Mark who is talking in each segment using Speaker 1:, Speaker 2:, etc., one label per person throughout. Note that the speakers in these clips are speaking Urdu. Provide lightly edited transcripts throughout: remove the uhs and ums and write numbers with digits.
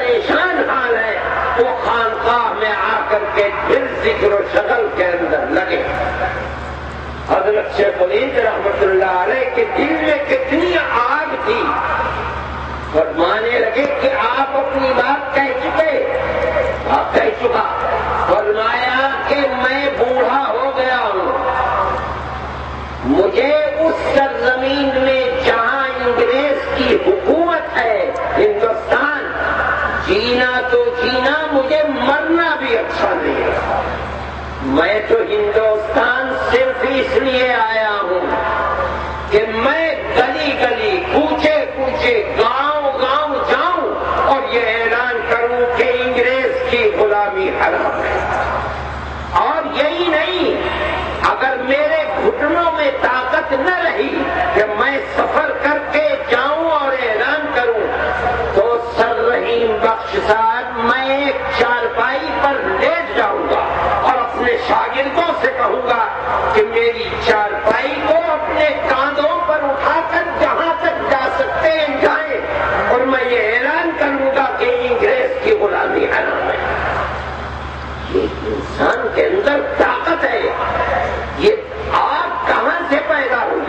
Speaker 1: پریشان حال ہیں وہ خانقاہ میں آ کر کے پھر ذکر و شغل کے اندر لگے۔ حضرت شیخ الہند رحمت اللہ علیہ کے دل میں کتنی آگ تھی، فرمانے لگے کہ آپ اپنی بات کہہ چکے، آپ کہہ چکا، فرمایا کہ میں بوڑھا ہو گیا ہوں، مجھے اس سرزمین میں جہاں انگریز کی حکومت ہے ہندوستان، جینا تو جینا، مجھے مرنا بھی اچھا نہیں ہے۔ میں تو ہندوستان صرف اس لیے آیا ہوں کہ میں گلی گلی کوچے کوچے گاؤں گاؤں جاؤں اور یہ اعلان کروں کہ انگریز کی غلامی حرام ہے۔ اور یہی نہیں، اگر میرے گھٹنوں میں طاقت نہ رہی کہ میں سفر کر کے جاؤں اور اعلان کروں تو سر رحیم بخش صاحب میں ایک چارپائی پر لیٹ جاؤں گا اور اپنے شاگردوں سے کہوں گا کہ میری چارپائی کو اپنے کاندھوں پر اٹھا کر جہاں تک جا سکتے ہیں جائیں، اور میں یہ اعلان کروں گا کہ انگریز کی غلامی حرام ہے۔ یہ انسان کے اندر طاقت ہے، یہ آپ کہاں سے پیدا ہوئی؟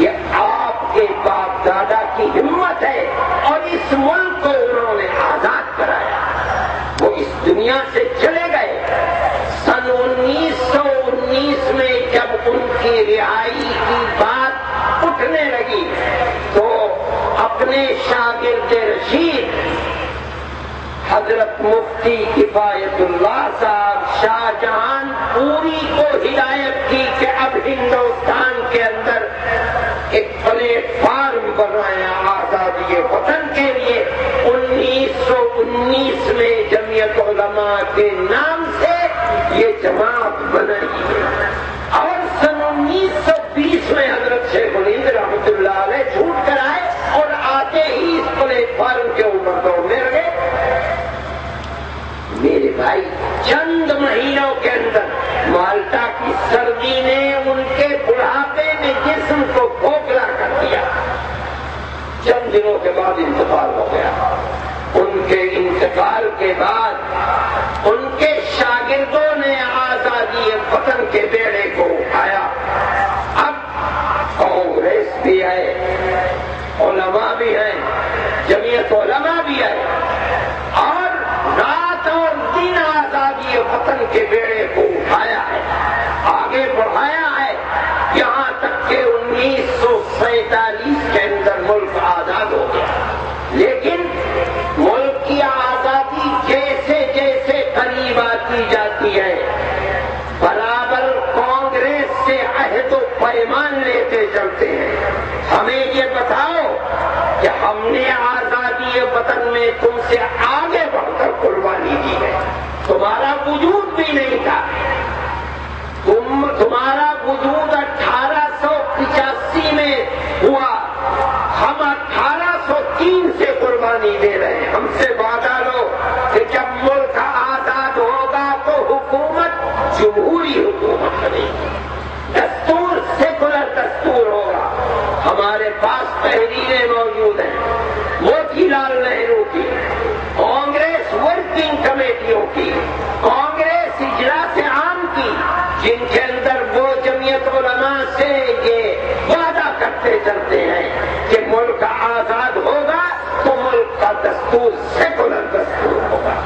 Speaker 1: یہ آپ کے باپ دادا کی ہمت ہے، اور اس ملک کو انہوں نے آزاد کرایا۔ وہ اس دنیا سے چلے گئے سن 1919 میں، جب ان کی رہائی کی بات اٹھنے لگی تو اپنے شاگرد رشید حضرت مفتی کفایت اللہ صاحب شاہ جہان پوری کو ہدایت کی کہ اب ہندوستان کے اندر ایک پلیٹ فارم بنایا آزادی وطن کے لیے۔ 1919 میں جمعیت علماء کے نام سے یہ جماعت بنائی ہے، اور سن 1920 میں حضرت شیخ الہند رحمت اللہ علیہ چھوٹ کر آئے اور آتے ہی اس پلیٹ فارم کے اوپر دوڑنے لگے۔ میرے بھائی، چند مہینوں کے اندر مالٹا کی سردی نے ان کے بڑھاپے میں جسم کو کھوکھلا کر دیا، چند دنوں کے بعد انتقال ہو گیا۔ ان کے انتقال کے بعد ان کے شاگردوں نے آزادی وطن کے بیڑے کو اٹھایا۔ اب کانگریس بھی ہے، علماء بھی ہیں، جمعیت علماء بھی ہے، اور رات اور دن آزادی وطن کے بیڑے کو اٹھایا ہے، آگے بڑھایا ہے، یہاں تک کہ 1947 کے اندر ملک آزاد ہو گیا۔ لیکن ملک کی آزادی جیسے جیسے قریب آتی جاتی ہے، برابر کانگریس سے عہد و پیمان لیتے چلتے ہیں۔ ہمیں یہ بتاؤ کہ ہم نے آزادی وطن میں تم سے آگے بڑھ کر قربانی دی ہے، تمہارا وجود بھی نہیں تھا، تمہارا وجود 1885 میں ہوا، ہم 1803 سے قربانی دے رہے ہیں۔ ہم سے وعدہ لو کہ جب ملک آزاد ہوگا تو حکومت جمہوری حکومت بنے گی، دستور سیکولر دستور ہوگا۔ ہمارے پاس تحریریں موجود ہیں موتی لال نہرو کی، کانگریس ورکنگ کمیٹیوں کی، کانگریس اجلاس عام کی، جن کے اندر وہ جمعیت علماء سے یہ وعدہ کرتے چلتے ہیں کہ ملک آزاد ہوگا تو ملک کا دستور سیکولر دستور ہوگا۔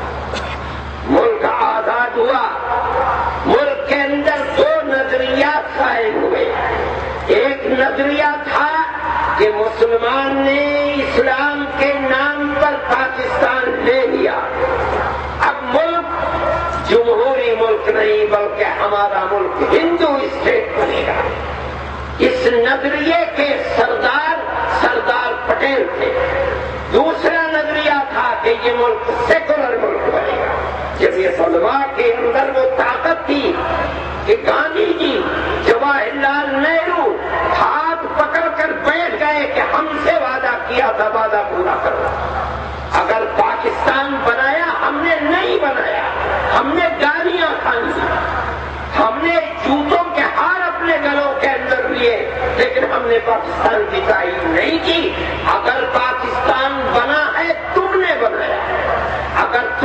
Speaker 1: ملک آزاد ہوا، ملک کے اندر دو نظریات قائم ہوئے۔ ایک نظریہ تھا کہ مسلمان نے اسلام کے نام پر پاکستان لے لیا، اب ملک جمہوری ملک نہیں بلکہ ہمارا ملک ہندو اسٹیٹ بنے گا۔ اس نظریے کے سردار پٹیل تھے۔ دوسرا نظریہ تھا کہ یہ ملک سیکولر ملک بنے گا۔ جمعیت علماء کے اندر وہ طاقت تھی کہ گاندھی جی، جواہر لال نہرو ہاتھ پکڑ کر بیٹھ گئے کہ ہم سے وعدہ کیا تھا، وعدہ پورا کرو۔ اگر پاکستان بنایا ہم نے نہیں بنایا، ہم نے گالیاں کھانی، ہم نے جوتوں کے ہار اپنے گلوں کے اندر لیے، لیکن ہم نے پاکستان کی تعریف نہیں کی۔ اگر پاکستان بنا ہے تم نے بنایا،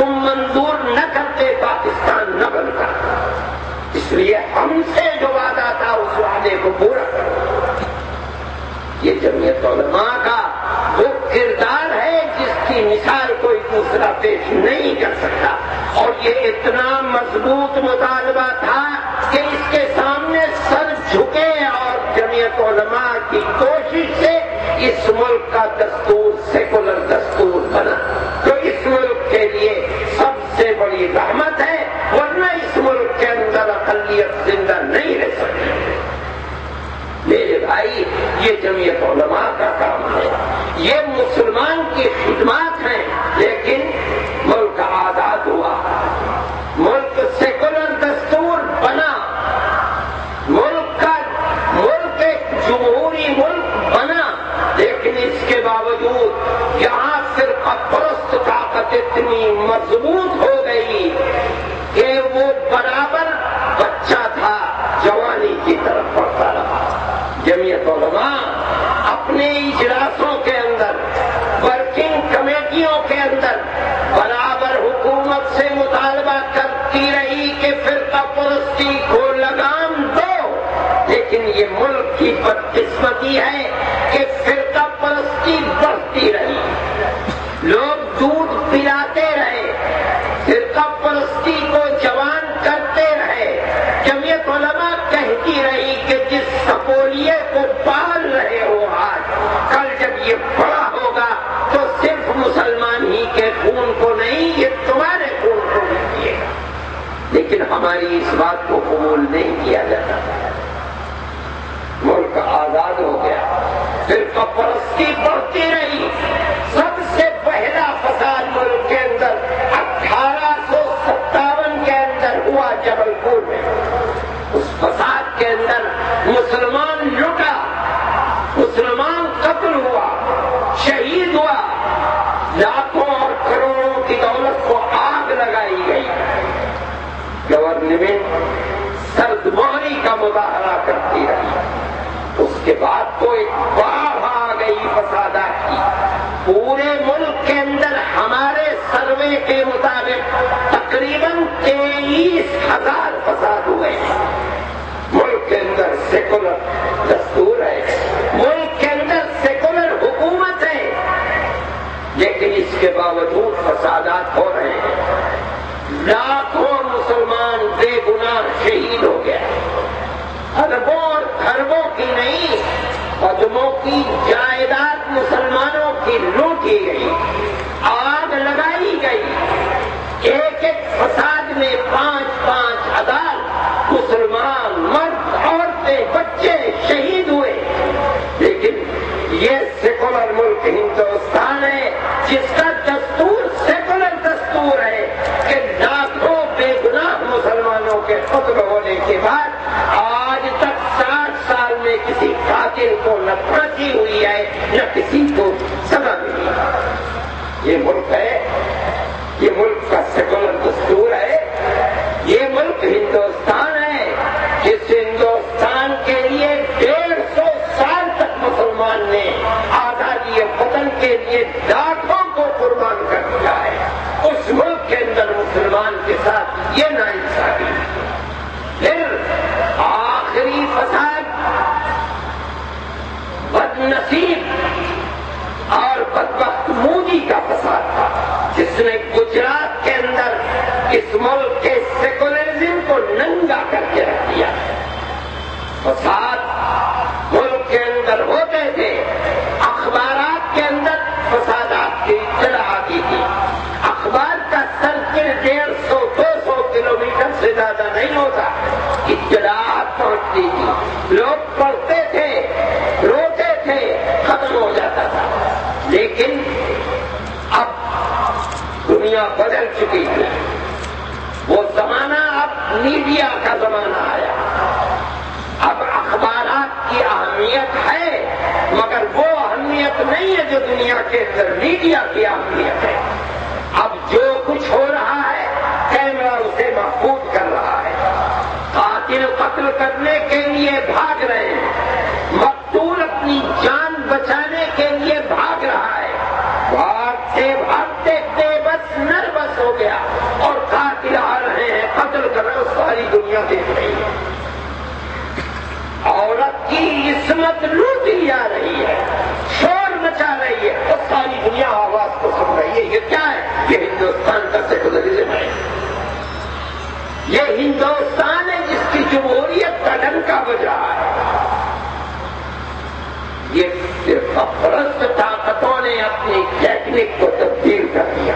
Speaker 1: تم منظور نہ کرتے پاکستان نہ بنتا. اس لیے ہم سے جو وعدہ تھا اس وعدے کو پورا کرو. یہ جمعیت علماء کا وہ کردار ہے جس کی مثال کوئی دوسرا پیش نہیں کر سکتا. اور یہ اتنا مضبوط مطالبہ تھا کہ اس کے سامنے سر جھکے اور جمعیت علماء کی کوشش سے اس ملک کا دستور سیکولر دستور بنا، جو اس ملک کے لیے سب سے بڑی رحمت ہے، ورنہ اس ملک کے اندر اقلیت زندہ نہیں رہ سکتی. میرے بھائی، یہ جمعیت علماء کا کام ہے، یہ مسلمان کی خدمات ہیں. لیکن ملک آزاد ہوا، ملک سیکولر دستور بنا، ملک ایک جمہوری ملک بنا. لیکن اس کے باوجود یہاں فرقہ پرست طاقت اتنی مضبوط ہو گئی کہ وہ برابر بچہ تھا جوانی کی طرف بڑھتا رہا. جمعیت علماء اپنے اجلاسوں کے اندر، ورکنگ کمیٹیوں کے اندر برابر حکومت سے مطالبہ کرتی رہی کہ فرقہ پرستی کو لگام دو. لیکن یہ ملک کی بدقسمتی ہے کہ فرقہ پرستی بڑھتی رہی، لوگ دودھ پلاتے رہے، فرقہ پرستی کو جوان کرتے رہے. جمعیت علماء کہتی رہی کہ جس سپولیے کو پال رہے ہو آج، کل جب یہ بڑا ہوگا تو صرف مسلمان ہی کے خون کو نہیں، یہ تمہارے خون کو بھی دیے گا. لیکن ہماری اس بات کو قبول نہیں کیا جاتا. ملک آزاد ہو گیا، فرقہ پرستی بڑھتی رہی. سب سے پہلا فساد ملک کے اندر 1857 کے اندر ہوا جبل پور میں. اس فساد کے اندر مسلمان لٹا، مسلمان قتل ہوا، شہید ہوا، لاکھوں اور کروڑوں کی دولت کو آگ لگائی گئی. گورنمنٹ سرد مہری کا مظاہرہ کرتی رہی. اس کے بعد تو ایک باڑھ آ گئی فسادات کی. پورے ملک کے اندر ہمارے سروے کے مطابق تقریباً 23,000 فساد ہوئے ہیں. ملک کے اندر سیکولر دستور ہے، ملک کے اندر سیکولر حکومت ہے، لیکن اس کے باوجود فسادات ہو رہے ہیں. لاکھوں مسلمان بے گناہ شہید ہو گئے. اربوں اور خربوں کی نہیں، قدموں کی جائیداد مسلمانوں کی لوٹی گئی، آگ لگائی گئی. ایک ایک فساد میں 5-5 ہزار مسلمان مرد، عورتیں، بچے شہید ہوئے. لیکن یہ سیکولر ملک ہندوستان ہے جس کا دستور سیکولر دستور ہے کہ لاکھوں بے گناہ مسلمانوں کے قتل ہونے کے بعد آج تک 60 سال میں کسی قاتل کو نہ پھانسی ہوئی ہے نہ کسی کو سزا ملی. یہ ملک ہے، یہ ملک کا سیکولر دستور ہے. یہ ملک ہندوستان ہے جس ہندوستان کے لیے 150 سال تک مسلمان نے آزادی وطن کے لیے لاکھوں کو قربان کر دیا ہے. اس ملک کے اندر مسلمان کے ساتھ یہ ناانصافی. پھر آخری فساد بد نصیب اور بدبخت مودی کا فساد تھا، جس نے گجرات کے اندر اس ملک کے سیکولرزم کو ننگا کر کے رکھ دیا. فساد ملک کے اندر ہوتے تھے، اخبارات کے اندر فسادات کی اطلاع آتی تھی. اخبار کا سرکل 150-200 کلومیٹر سے زیادہ نہیں ہوتا، اطلاعات پہنچتی تھی، لوگ پڑھتے تھے، روتے تھے، ختم ہو جاتا تھا. لیکن اب دنیا بدل چکی ہے. وہ زمانہ اب میڈیا کا زمانہ آیا. اب اخبارات کی اہمیت ہے، مگر وہ اہمیت نہیں ہے جو دنیا کے اندر میڈیا کی اہمیت ہے. اب جو کچھ ہو رہا ہے کیمرہ اسے محفوظ کر رہا ہے. قاتل قتل کرنے کے لیے بھاگ رہے ہیں، مقتول اپنی جان بچانے کے لیے بھاگ رہا ہے. بھاگتے بھاگتے بے بس نروس ہو گیا اور قاتل آ رہے ہیں، قتل کر رہے ہیں، ساری دنیا دیکھ رہی ہے. عورت کی عصمت لوٹی جا رہی ہے، شور مچا رہی ہے، اور ساری دنیا آواز کو سن رہی ہے. یہ کیا ہے؟ یہ ہندوستان کا سیکولرزم ہے. یہ ہندوستان ہے جس کی جمہوریت کا ڈنکا بج رہا ہے. یہ پرست طاقتوں نے اپنی ٹیکنک کو تبدیل کر دیا.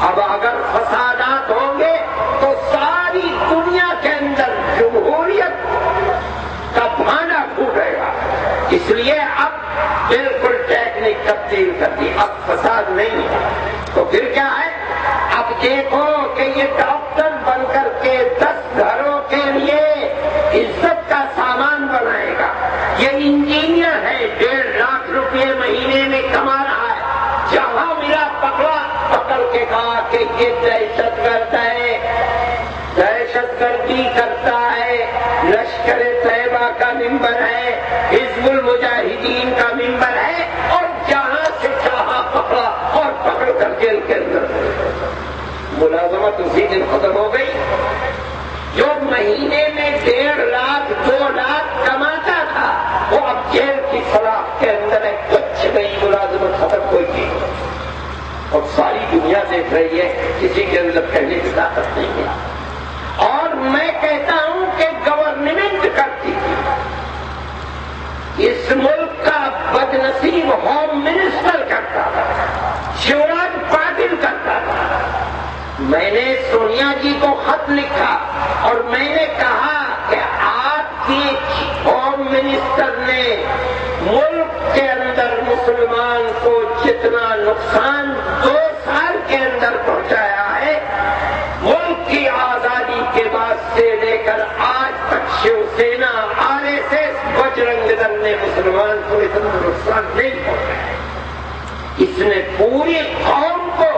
Speaker 1: اب اگر فسادات ہوں گے تو ساری دنیا کے اندر جمہوریت کا بھانا پھوٹے گا. اس لیے اب بالکل ٹیکنک تبدیل کر دی. اب فساد نہیں ہے تو پھر کیا ہے؟ اب دیکھو کہ یہ ڈاکٹر بن کر کے 10 گھروں کے لیے عزت کا سامان بنائے گا. یہ انجینئر ہے، 1.5 لاکھ روپے مہینے میں کما رہا ہے. جہاں ملا پکڑ کے کہا کہ یہ دہشت گرد ہے، دہشت گردی کرتا ہے، لشکر طیبہ کا ممبر ہے، حزب المجاہدین کا ممبر ہے، اور جہاں سے چاہا پکڑا اور پکڑ کر جیل کے اندر. ملازمت اسی دن ختم ہو گئی. جو مہینے میں 1.5 لاکھ 2 لاکھ کماتا تھا وہ اب جیل کی سلاخ کے اندر ہے. کچھ نہیں، ملازمت ختم کوئی کی. اور ساری دنیا دیکھ رہی ہے، کسی کے اندر کہنے کی طاقت نہیں ہے. اور میں کہتا ہوں کہ گورنمنٹ کرتی تھی. اس ملک کا بدنصیب ہوم منسٹر کرتا تھا، شیوراج پاٹل کرتا تھا. میں نے سونیا جی کو خط لکھا اور میں نے کہا کہ آپ کی ہوم منسٹر نے ملک کے اندر مسلمان کو جتنا نقصان 2 سال کے اندر پہنچایا ہے، ملک کی آزادی کے بعد سے لے کر آج تک شیو سینا، RSS، بجرنگ دل نے مسلمان کو اتنا نقصان نہیں پہنچایا. اس نے پوری قوم کو،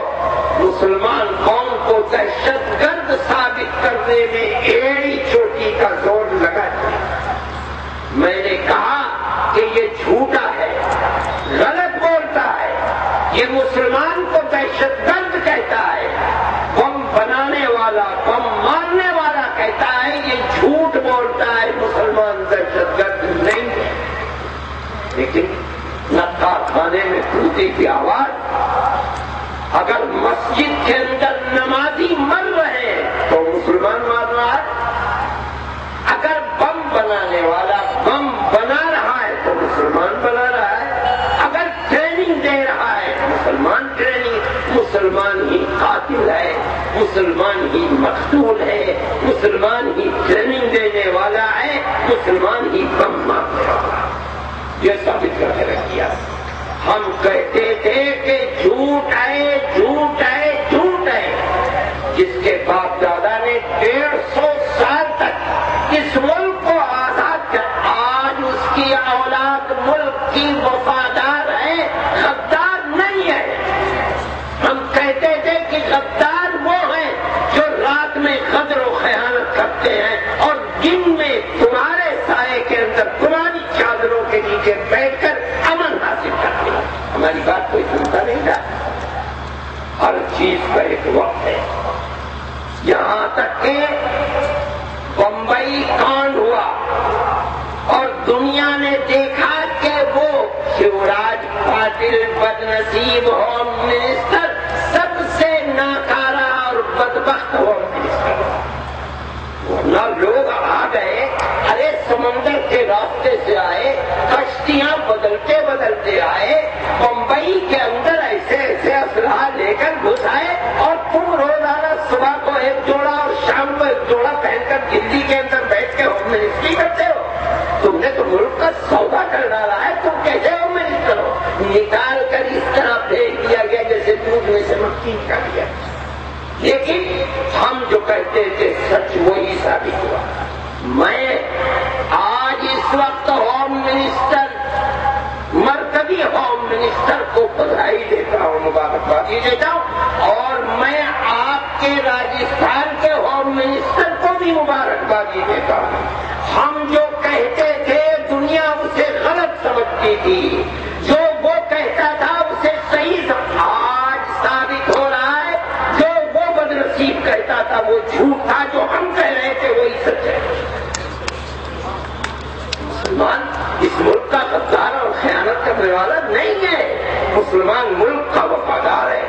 Speaker 1: مسلمان قوم کو دہشت گرد ثابت کرنے میں ایڑی چوٹی کا زور لگا دیا. میں نے کہا کہ یہ جھوٹا ہے، غلط بولتا ہے، یہ مسلمان کو دہشت گرد کہتا ہے، بم بنانے والا، بم مارنے والا کہتا ہے. یہ جھوٹ بولتا ہے، مسلمان دہشت گرد نہیں ہے. لیکن نقاب خانے میں ٹوٹی کی آواز، اگر مسجد کے اندر نمازی مر رہے ہیں تو مسلمان مار رہا ہے. اگر بم بنانے والا بم بنا رہا ہے تو مسلمان بنا رہا ہے. اگر ٹریننگ دے رہا ہے مسلمان ٹریننگ، مسلمان ہی قاتل ہے، مسلمان ہی مقتول ہے، مسلمان ہی ٹریننگ دینے والا ہے، مسلمان ہی بم مارنے والا ہے. یہ ثابت کر کے رکھ دیا. ہم کہتے تھے کہ جھوٹ ہے، جھوٹ ہے، جھوٹ ہے. جس کے باپ دادا نے 150 سال تک اس ملک کو آزاد کر، آج اس کی اولاد ملک کی وفادار ہے، غدار نہیں ہے. ہم کہتے تھے کہ غدار وہ ہیں جو رات میں غدر و خیانت کرتے ہیں اور دن میں تمہارے سائے کے اندر، تمہاری چادروں کے نیچے بیٹھ کر امن حاصل کرتے ہیں. ہماری بات کوئی سنتا نہیں تھا. ہر چیز کا ایک وقت ہے. یہاں تک کہ بمبئی کانڈ ہوا اور دنیا نے دیکھا کہ وہ شیوراج پاٹل بدنصیب ہوم منسٹر سب سے ناکارہ اور بدبخت ہوم منسٹر. ورنہ لوگ آ گئے، ارے سمندر کے راستے سے آئے، کشتیاں بدلتے بدلتے آئے، بمبئی کے اندر ایسے ایسے اسلحہ لے کر گھس آئے، اور تم روزانہ صبح کو ایک جوڑا اور شام کو ایک جوڑا پہن کر دلی کے اندر بیٹھ کے ہوم منسٹری کرتے ہو. تم نے تو ملک کا سودا کر ڈالا ہے. تم کیسے ہوم منسٹر ہو؟ نکال کر اس طرح پھینک دیا گیا جیسے دودھ میں سے مکھی نکال دیا. لیکن ہم جو کہتے تھے سچ وہی ثابت ہوا. میں آج اس وقت ہوم منسٹر، مرکزی ہوم منسٹر کو بدھائی دیتا ہوں، مبارکبادی دیتا ہوں، اور میں آپ کے راجستھان کے ہوم منسٹر کو بھی مبارکبادی دیتا ہوں. ہم جو کہتے تھے دنیا اسے غلط سمجھتی تھی، جو وہ کہتا تھا اسے صحیح آج ثابت ہو رہا ہے. جو وہ مسلمان ملک کا وفادار ہے.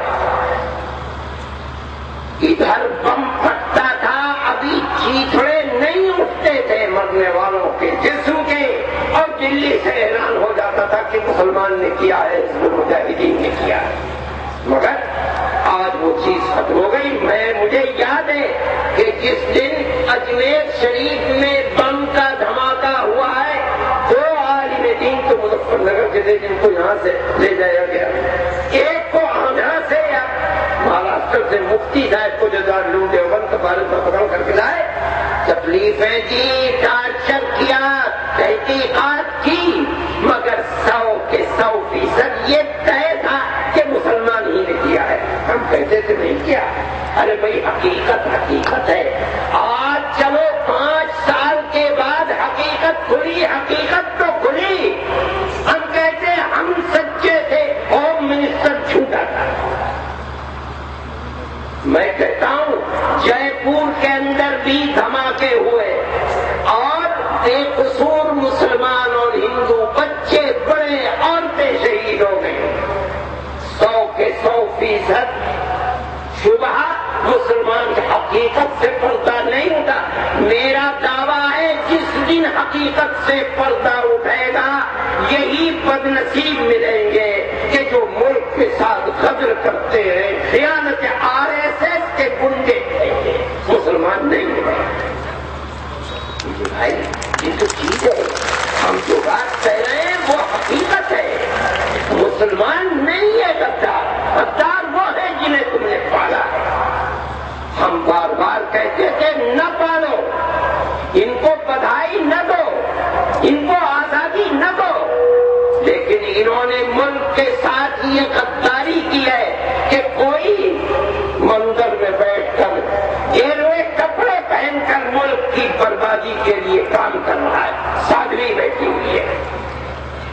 Speaker 1: ادھر بم پھٹتا تھا، ابھی چیتڑے نہیں اٹھتے تھے مرنے والوں کے جسم کے، اور دلی سے اعلان ہو جاتا تھا کہ مسلمان نے کیا ہے، حزب المجاہدین نے کیا ہے. مگر آج وہ چیز ختم ہو گئی. مجھے یاد ہے کہ جس دن اجمیر شریف میں بم کا دھماکہ ہوا ہے، 2 عالم دین تو مظفر نگر کے تھے جن کو یہاں سے لے جایا گیا. ایک کو آندھرا سے یا مہاراشٹر سے مفتی صاحب کو جو دارالعلوم دیوبند کا بارے میں پکڑ کر کے لائے. تکلیفیں دی، ٹارچر کیا، تحقیقات کی، مگر 100% یہ طے تھا کہ مسلمان ہی نے کیا ہے. ہم کہتے تھے نہیں کیا. ارے بھائی حقیقت ہے. آج چلو 5 سال کے بعد حقیقت کھلی، حقیقت تو کھلی. ہم کہتے ہم سچے تھے، ہوم منسٹر جھوٹا تھا. میں کہتا ہوں جے پور کے اندر بھی دھماکے ہوئے اور بے قصور مسلمان اور ہندو، بچے بڑے عورتیں شہید ہو گئی. 100% شبہ مسلمان کی حقیقت سے پردہ نہیں اٹھا. میرا دعویٰ ہے جس دن حقیقت سے پردہ اٹھے گا یہی بدنصیب ملیں گے کہ جو ملک کے ساتھ غدر کرتے ہیں، خیانت RSS کے گنڈے تھے. مسلمان نہیں ملے. بھائی یہ تو چیز ہے، ہم جو بات کہہ رہے ہیں وہ حقیقت ہے. مسلمان نہیں ہے غدار. غدار وہ ہے جنہیں تم نے پالا ہے. ہم بار بار کہتے تھے نہ پالو، ان کو بدھائی نہ دو، ان کو آزادی نہ دو، لیکن انہوں نے ملک کے ساتھ یہ غداری کی ہے کہ کوئی مندر میں بیٹھ کر گیروئے کپڑے پہن کر ملک کی بربادی کے لیے کام کر رہا ہے. سادھوی بیٹھی ہوئی ہے.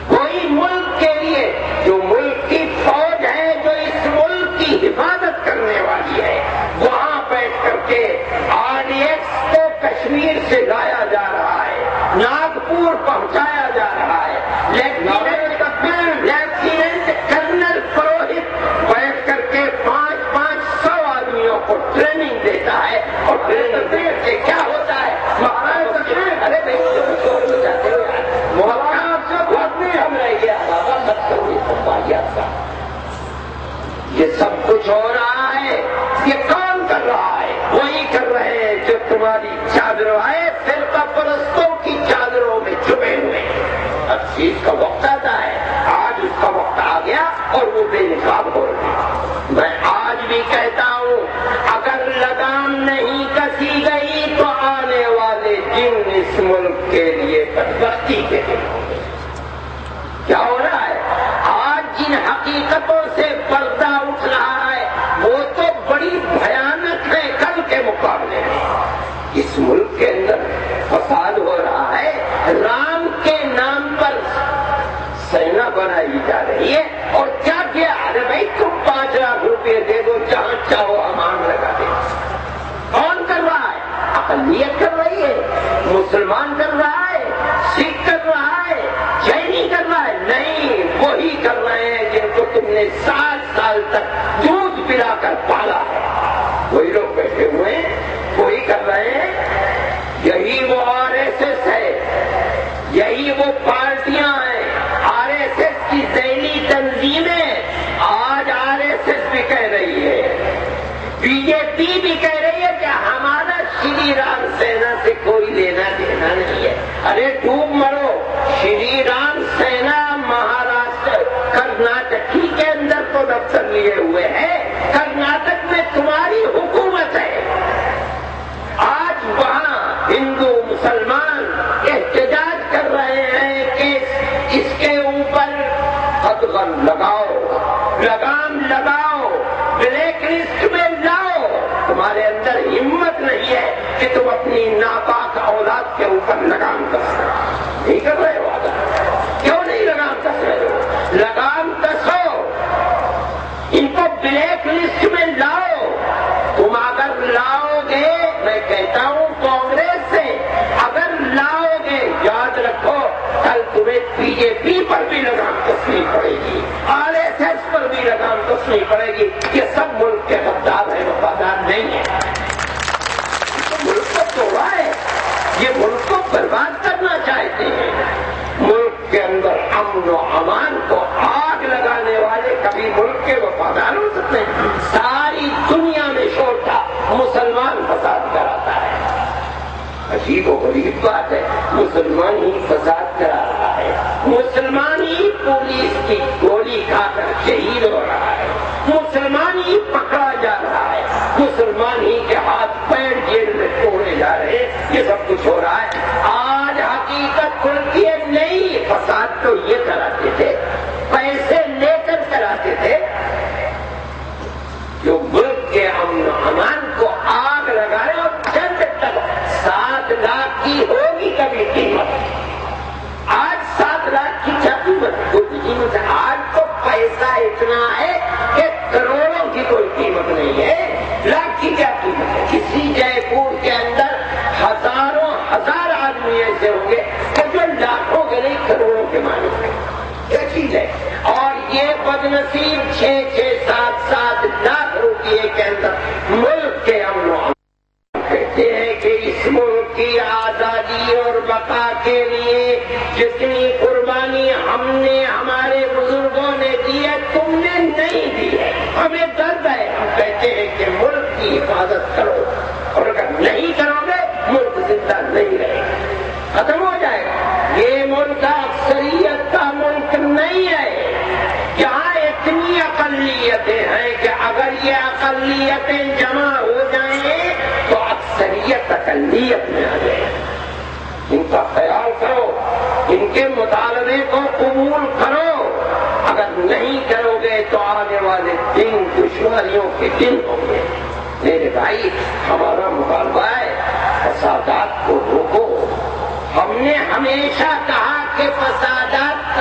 Speaker 1: کوئی ملک کے لیے، جو ملک کی فوج ہے، جو اس ملک کی حفاظت کرنے والی ہے، وہاں بیٹھ کر کے RDX کو کشمیر سے لایا جا رہا ہے، ناگپور پہنچایا جا رہا ہے. لیفٹیننٹ کرنل پروہت بیٹھ کر کے 500 آدمیوں کو ٹریننگ دیتا ہے. اور ٹریننگ دے کے کیا ہوتا ہے؟ ارے ہم رہ گیا یہ سب کچھ ہو رہا ہے. یہ کون کر رہا ہے؟ وہی کر رہے ہیں جو تمہاری چادروں آئے فرقہ پرستوں کی چادروں میں چھپے ہوئے. اب چیز کا وقت آتا ہے. آج اس کا وقت آ گیا اور وہ بے نقاب ہو رہے ہیں. میں آج بھی کہتا ہوں اگر لگام نہیں کسی گئی تو آنے والے دن اس ملک کے لیے بدبختی کے دن ہوں گے. کیا ہو رہا ہے؟ آج جن حقیقتوں سے پردہ اٹھ رہا ہے وہ تو بڑی بھیانک ہے کل کے مقابلے میں. اس ملک کے اندر فساد ہو رہا ہے. رام کے نام پر سینا بنائی جا رہی ہے. اور کیا کیا؟ ارے بھائی تم 5 لاکھ روپے دے دو، جہاں چاہو امان لگا دے. کون کر رہا ہے؟ اقلیت کر رہی ہے، مسلمان کر رہا ہے، سکھ کر رہا ہے، جینی کر رہا ہے. نہیں، وہی کر رہے ہیں جن کو تم نے 7 سال تک دودھ پلا کر پالا ہے. وہی لوگ بیٹھے ہوئے ہیں، وہی کر رہے ہیں. یہی وہ RSS ہے، یہی وہ پارٹیاں ہیں. RSS کی ذیلی تنظیمیں آج RSS بھی کہہ رہی ہے، BJP بھی کہہ رہی ہے کہ ہمارا شری رام سینا سے کوئی لینا دینا نہیں ہے. ارے ڈوب مرو. شری رام سینا مہاراشٹر کرناٹک کے اندر تو دفتر لیے ہوئے ہیں. کرناٹک میں تمہاری حکومت ہے. آج وہاں ہندو مسلمان احتجاج کر رہے ہیں کہ اس کے اوپر قدغن لگاؤ، لگام لگاؤ، بلیک لسٹ میں لاؤ. تمہارے اندر ہمت نہیں ہے کہ تم اپنی ناپاک اولاد کے اوپر لگام کس نہیں کر رہے ہو. کیوں نہیں لگام کس رہے ہو؟ لگام کسو، ان کو بلیک لسٹ میں لاؤ. تم اگر لاؤ گے، میں کہتا ہوں کانگریس سے اگر لاؤ گے، یاد رکھو کل تمہیں BJP پر بھی لگام کسنی پڑے گی، RSS پر عجیب و غریب بات ہے، مسلمان ہی فساد کرا رہا ہے، مسلمان ہی پولیس کی گولی کھا کر شہید ہو رہا ہے، مسلمان ہی پکڑا جا رہا ہے، مسلمان ہی کے ہاتھ پیر جیل میں توڑے جا رہے ہیں، یہ سب کچھ ہو رہا ہے۔ آج حقیقت کھلتی ہے، نہیں فساد تو یہ کراتے تھے، پیسے لے کر کراتے تھے، جو ملک کے امن و امان کو آگ لگا رہے، اور چند تک 7 لاکھ کی ہوگی کبھی قیمت، آج 7 لاکھ کی کیا قیمت ہے؟ آج تو پیسہ اتنا ہے کہ کروڑوں کی کوئی قیمت نہیں ہے، لاکھ کی کیا قیمت ہے؟ کسی جے پور کے اندر ہزاروں ہزار آدمی ایسے ہوں گے کہ جو لاکھوں کے نہیں کروڑوں کے مالک ہیں، کیا چیز ہے؟ اور یہ بدنصیب 6-6 7-7 لاکھ روپئے کے اندر ملک کے امن و امان کہتے ہیں کہ اس ملک کی آزادی اور بقا کے لیے جتنی قربانی ہم نے ہمارے بزرگوں نے دی ہے تم نے نہیں دی ہے، ہمیں درد ہے، ہم کہتے ہیں کہ ملک کی حفاظت کرو، اور اگر نہیں کرو گے ملک زندہ نہیں رہے گا، ختم ہو جائے گا۔ یہ ملک اکثریت کا ملک نہیں ہے، یہاں اتنی اقلیتیں ہیں کہ اگر یہ اقلیتیں جمع ہو جائیں تو اکثریت اقلیت میں آ جائے۔ ان کا خیال کرو، ان کے مطالبے کو قبول کرو، اگر نہیں کرو گے تو آنے والے دن دشواریوں کے دن ہوں گے۔ میرے بھائی، ہمارا مطالبہ ہے فسادات کو روکو۔ ہم نے ہمیشہ کہا کہ فسادات